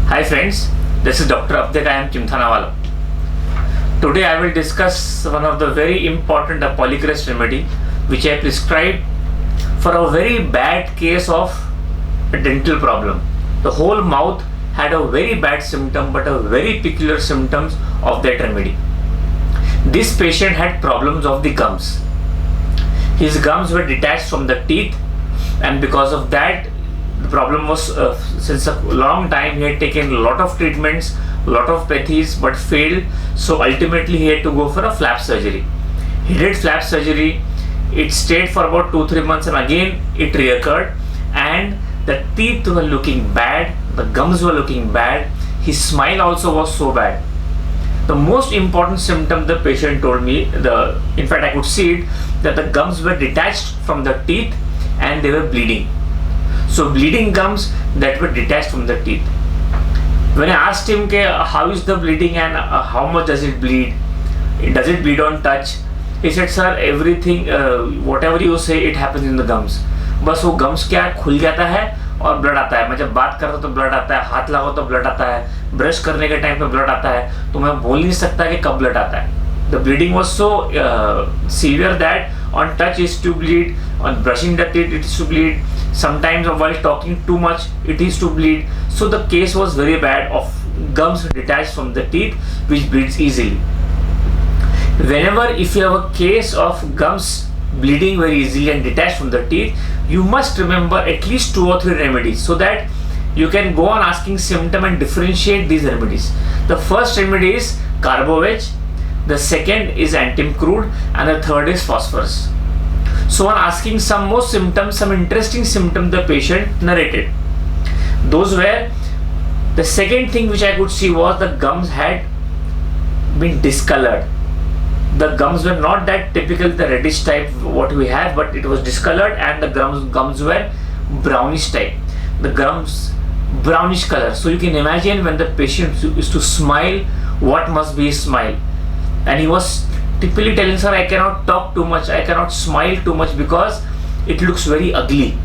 Hi friends, this is Dr. Abdek. I am Chimthanawala. Today I will discuss one of the very important polycrest remedy which I prescribed for a very bad case of a dental problem. The whole mouth had a very bad symptom but a very peculiar symptoms of that remedy. This patient had problems of the gums. His gums were detached from the teeth, and because of that the problem was since a long time he had taken a lot of treatments, lot of pathies but failed, so ultimately he had to go for a flap surgery. He did flap surgery, it stayed for about 2-3 months and again it reoccurred, and the teeth were looking bad, the gums were looking bad, his smile also was so bad. The most important symptom the patient told me, in fact I could see it, that the gums were detached from the teeth and they were bleeding. So bleeding gums that were detached from the teeth. When I asked him how is the bleeding and how much does it bleed, does it bleed on touch, he said, sir, everything whatever you say it happens in the gums. बस वो gums क्या खुल जाता है और blood आता है. मैं जब बात करता तो ब्लड आता है, हाथ लगाओ तो ब्लड आता है, ब्रश करने के टाइम पे ब्लड आता है, तो मैं बोल नहीं सकता कि कब ब्लड आता है. The bleeding was so severe that on touch is to bleed, on brushing the teeth it is to bleed, sometimes while talking too much it is to bleed. So the case was very bad of gums detached from the teeth which bleeds easily. Whenever if you have a case of gums bleeding very easily and detached from the teeth, you must remember at least 2 or 3 remedies so that you can go on asking symptom and differentiate these remedies. The first remedy is Carbo-Veg, the second is Antim Crude, and the third is phosphorus. So on asking some more symptoms, some interesting symptoms the patient narrated. Those were, the second thing which I could see was the gums had been discolored. The gums were not that typical, the reddish type what we have, but it was discolored and the gums were brownish type. The gums brownish color. So you can imagine when the patient is to smile, what must be his smile. And he was typically telling, sir, I cannot talk too much, I cannot smile too much because it looks very ugly.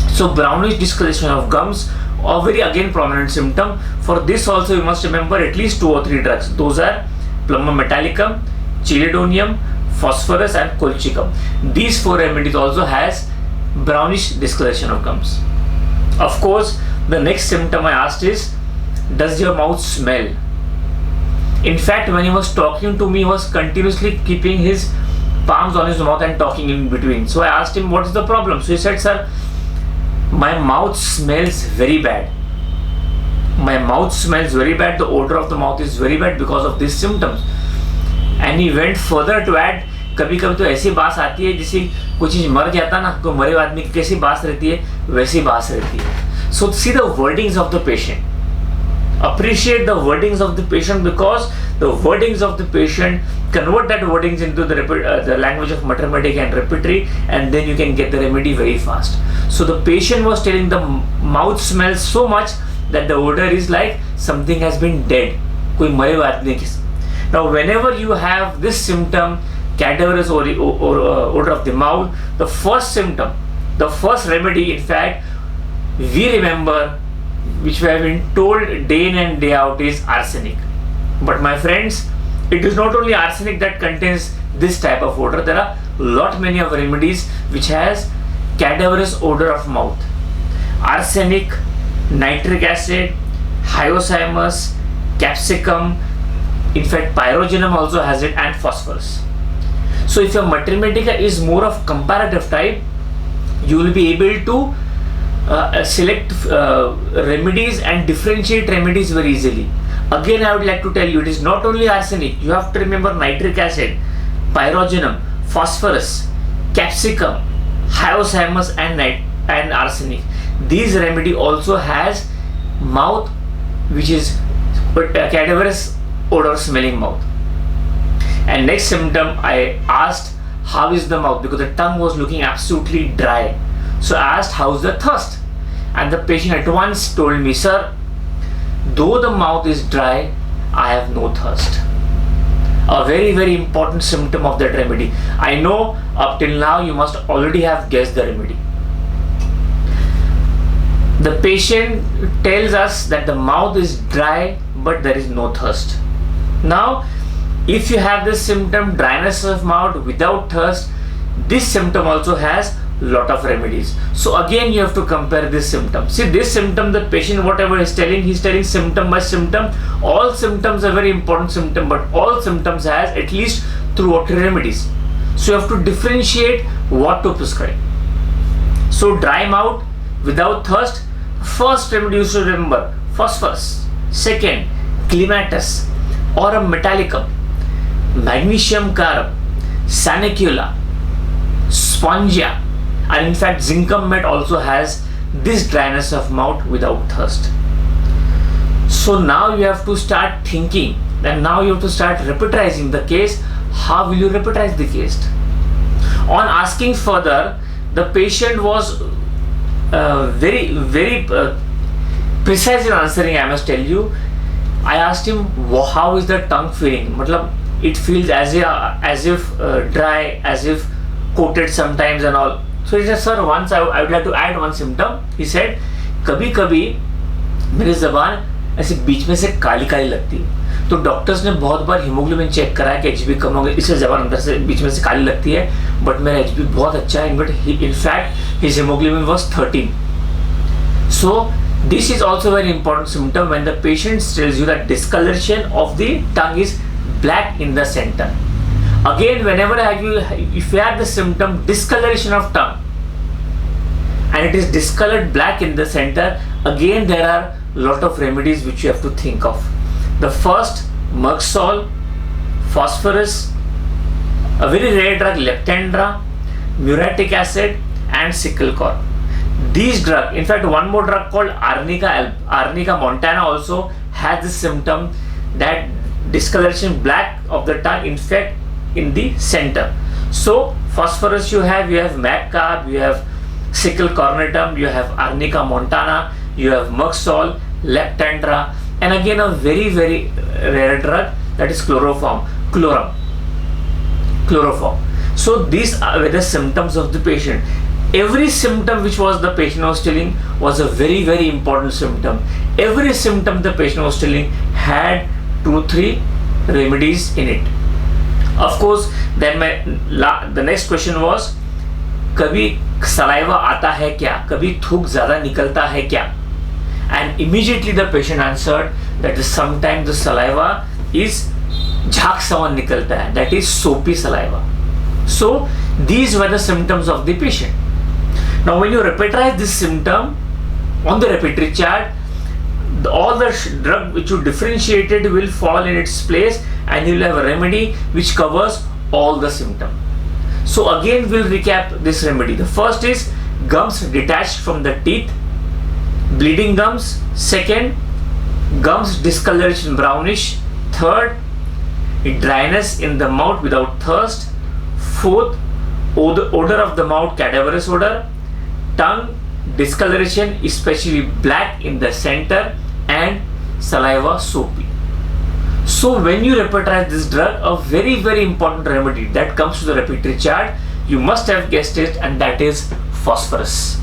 So brownish discoloration of gums, a very again prominent symptom. For this also you must remember at least 2 or 3 drugs. Those are Plumber metallicum, Chelidonium, phosphorus and colchicum. These 4 remedies also has brownish discoloration of gums. Of course, the next symptom I asked is, does your mouth smell? In fact, when he was talking to me, he was continuously keeping his palms on his mouth and talking in between. So I asked him, what is the problem? So he said, sir, my mouth smells very bad. My mouth smells very bad, the odor of the mouth is very bad because of these symptoms. And he went further to add, कभी कभी तो ऐसी बास आती है जिसे कोई चीज मर जाता ना, तो मरे आदमी की कैसी बास रहती है वैसी बास रहती है. So see the wordings of the patient. Appreciate the wordings of the patient because the wordings of the patient, convert that wordings into the language of mathematics and repertory, and then you can get the remedy very fast. So the patient was telling the mouth smells so much that the odor is like something has been dead. कोई मरे हुए आदमी की. Now whenever you have this symptom, cadaverous or odor of the mouth, the first symptom, the first remedy in fact we remember, which we have been told day in and day out, is arsenic. But my friends, it is not only arsenic that contains this type of odor. There are lot many of remedies which has cadaverous odor of mouth. Arsenic, nitric acid, hyoscyamus, capsicum, in fact pyrogenum also has it, and phosphorus. So if your Mathematica is more of comparative type, you will be able to select remedies and differentiate remedies very easily. Again, I would like to tell you, it is not only arsenic. You have to remember nitric acid, pyrogenum, phosphorus, capsicum, hyoscyamus and arsenic. These remedy also has mouth which is cadaverous odor smelling mouth. And next symptom I asked, how is the mouth, because the tongue was looking absolutely dry. So I asked, how's the thirst? And the patient at once told me, sir, though the mouth is dry, I have no thirst. A very, very important symptom of that remedy. I know up till now you must already have guessed the remedy. The patient tells us that the mouth is dry but there is no thirst. Now, if you have this symptom, dryness of mouth without thirst, this symptom also has lot of remedies. So again you have to compare this symptom. See, this symptom, the patient whatever he's telling symptom by symptom. All symptoms are very important symptom, but all symptoms has at least 2 or 3 remedies. So you have to differentiate what to prescribe. So dry mouth without thirst, first remedy you should remember phosphorus. Second, clematis or a metallicum, magnesium carb, sanicula, spongia, and in fact zincum met also has this dryness of mouth without thirst. So now you have to start thinking, and now you have to start repetizing the case. How will you repetize the case? On asking further, the patient was very precise in answering. I must tell you, I asked him, how is the tongue feeling? Matlab, it feels as if dry, as if coated sometimes and all. So he said, sir, once I would like to add one symptom. He said, कभी कभी मेरी ज़बान ऐसे बीच में से काली काली लगती है. तो डॉक्टर्स ने बहुत बार हीमोग्लोबिन चेक कराया कि एचबी कम हो गया, इससे ज़बान अंदर से बीच में से काली लगती है, बट मेरा एचबी बहुत अच्छा है. But in fact his haemoglobin was 13. So this is also very important symptom when the patient tells you that discoloration of the tongue is black in the center. Again, whenever if you have the symptom discoloration of tongue and it is discolored black in the center, again there are lot of remedies which you have to think of. The first, Merxol, phosphorus, a very rare drug Leptendra, muriatic acid, and Cicalcor. These drugs, in fact one more drug called Arnica montana also has this symptom, that discoloration black of the tongue, in fact in the center. So phosphorus you have Maccarb, you have Cicalcornatum, you have Arnica montana, you have Merxol, Leptendra, and again a very rare drug, that is chloroform. So these are the symptoms of the patient. Every symptom which was the patient was telling was a very important symptom. Every symptom the patient was telling had 2-3 remedies in it. Of course, then the next question was, कभी saliva आता है क्या? कभी थूक ज़्यादा निकलता है क्या? And immediately the patient answered that sometimes the saliva is झाग समान निकलता है, that is soapy saliva. So these were the symptoms of the patient. Now when you repetize this symptom on the repertory chart, all the drug which you differentiated will fall in its place and you will have a remedy which covers all the symptoms. So again we'll recap this remedy. The first is gums detached from the teeth, bleeding gums. Second, gums discoloration brownish. Third, dryness in the mouth without thirst. Fourth, odor of the mouth, cadaverous odor. Tongue discoloration, especially black in the center, and saliva soapy. So when you repetize this drug, a very important remedy that comes to the repertory chart, you must have guessed it, and that is phosphorus.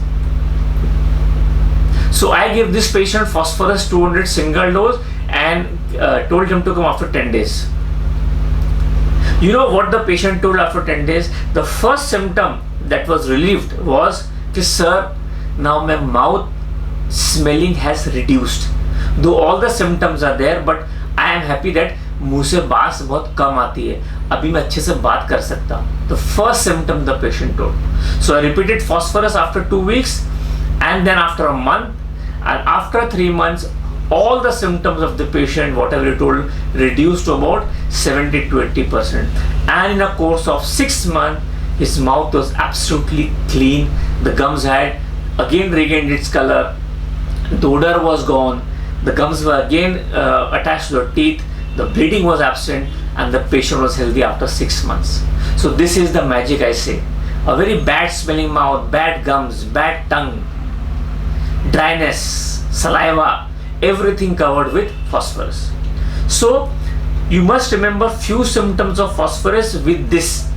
So I gave this patient phosphorus 200 single dose and told him to come after 10 days. You know what the patient told after 10 days? The first symptom that was relieved was, sir, now my mouth smelling has reduced. Though all the symptoms are there, but I am happy that मुंह से बास बहुत कम आती है, अभी मैं अच्छे से बात कर सकता हूँ. The first symptom the patient told. So I repeated phosphorus after 2 weeks, and then after a month, and after 3 months, all the symptoms of the patient, whatever he told, reduced to about 70 to 80%. And in a course of 6 months, his mouth was absolutely clean. The gums had again regained its color. The odor was gone. The gums were again attached to the teeth. The bleeding was absent, and the patient was healthy after 6 months. So this is the magic, I say. A very bad smelling mouth, bad gums, bad tongue, dryness, saliva, everything covered with phosphorus. So you must remember few symptoms of phosphorus with this.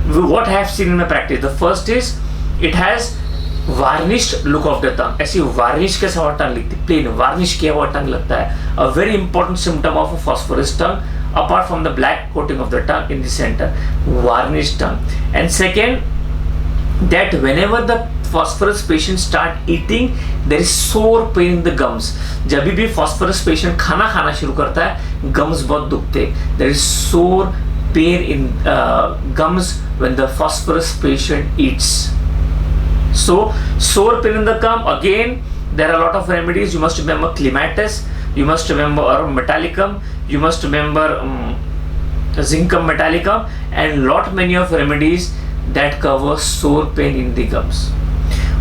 What I have seen in my practice. The first is it has varnished look of the tongue, ऐसी varnish कैसा हुआ टंग लिखती, plane varnish किया हुआ टंग लगता है, a very important symptom of a phosphorus tongue apart from the black coating of the tongue in the center, varnished tongue. And second, that whenever the phosphorus patient start eating, there is sore pain in the gums. जब भी phosphorus patient खाना खाना शुरू करता है, gums बहुत दुखते, there is sore pain in gums when the phosphorus patient eats. So sore pain in the gum, again there are a lot of remedies. You must remember clematis, you must remember Aurum metallicum, you must remember Zincum metallicum, and lot many of remedies that cover sore pain in the gums.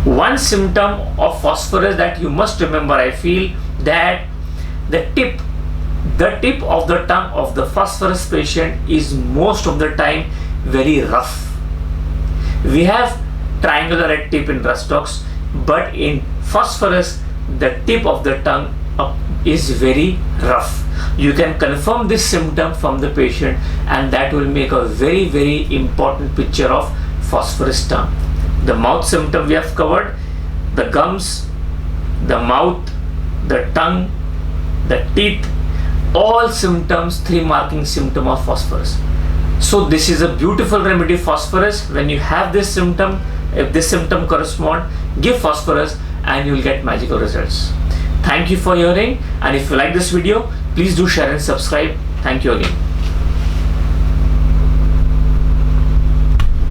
One symptom of phosphorus that you must remember, I feel, that the tip of the tongue of the phosphorus patient is most of the time very rough. We have triangular red tip in Rustox, but in phosphorus the tip of the tongue is very rough. You can confirm this symptom from the patient, and that will make a very, very important picture of phosphorus tongue. The mouth symptom we have covered, the gums, the mouth, the tongue, the teeth, all symptoms, 3 marking symptom of phosphorus. So this is a beautiful remedy, phosphorus. When you have this symptom, if this symptom correspond, give phosphorus and you will get magical results. Thank you for hearing, and if you like this video, please do share and subscribe. Thank you again.